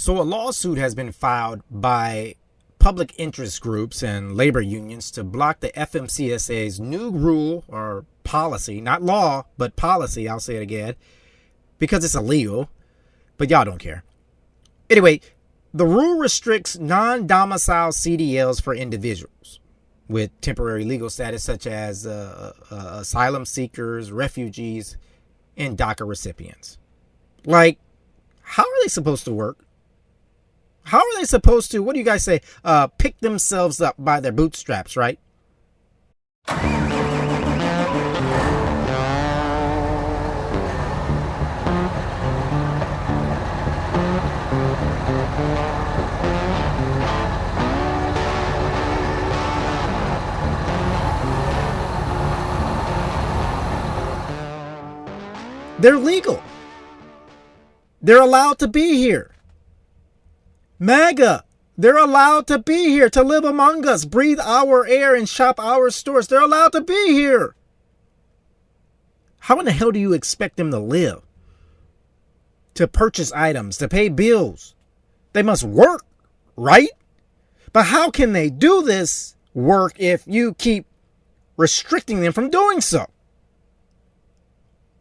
So a lawsuit has been filed by public interest groups and labor unions to block the FMCSA's new rule or policy, not law, but policy, I'll say it again, because it's illegal, but y'all don't care. Anyway, the rule restricts non-domicile CDLs for individuals with temporary legal status, such as asylum seekers, refugees, and DACA recipients. Like, how are they supposed to work? How are they supposed to, what do you guys say, pick themselves up by their bootstraps, right? They're legal. They're allowed to be here. MAGA, they're allowed to be here, to live among us, breathe our air, and shop our stores. They're allowed to be here. How in the hell do you expect them to live? To purchase items, to pay bills? They must work, right? But how can they do this work if you keep restricting them from doing so?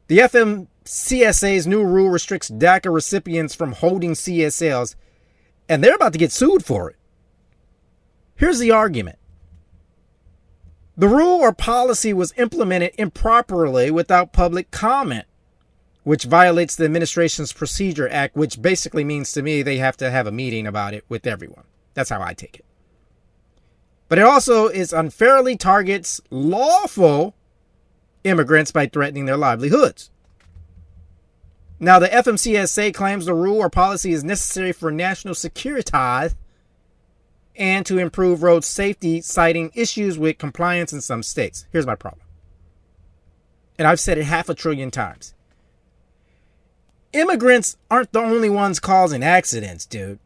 The FMCSA's new rule restricts DACA recipients from holding CSLs, and they're about to get sued for it. Here's the argument. The rule or policy was implemented improperly without public comment, which violates the Administration's Procedure Act, which basically means to me they have to have a meeting about it with everyone. That's how I take it. But it also unfairly targets lawful immigrants by threatening their livelihoods. Now, the FMCSA claims the rule or policy is necessary for national security and to improve road safety, citing issues with compliance in some states. Here's my problem. And I've said it 500 billion times. Immigrants aren't the only ones causing accidents, dude.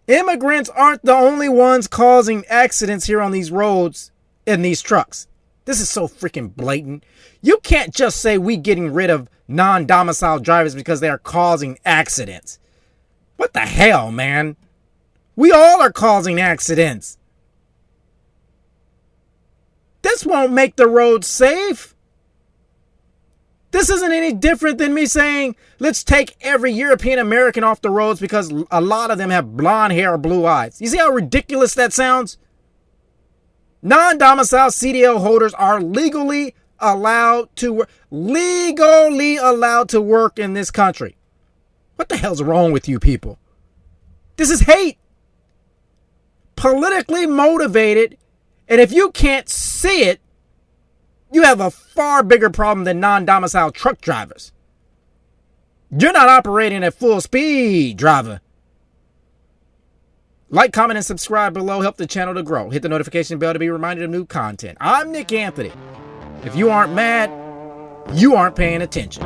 Immigrants aren't the only ones causing accidents here on these roads in these trucks. This is so freaking blatant. You can't just say we getting rid of non-domicile drivers because they are causing accidents. What the hell, man? We all are causing accidents. This won't make the roads safe. This isn't any different than me saying, let's take every European American off the roads because a lot of them have blonde hair or blue eyes. You see how ridiculous that sounds? Non-domicile CDL holders are legally allowed to work in this country. What the hell's wrong with you people? This is hate. Politically motivated. And if you can't see it, you have a far bigger problem than non-domicile truck drivers. You're not operating at full speed, driver. Like, comment, and subscribe below. Help the channel to grow. Hit the notification bell to be reminded of new content. I'm Nick Anthony. If you aren't mad, you aren't paying attention.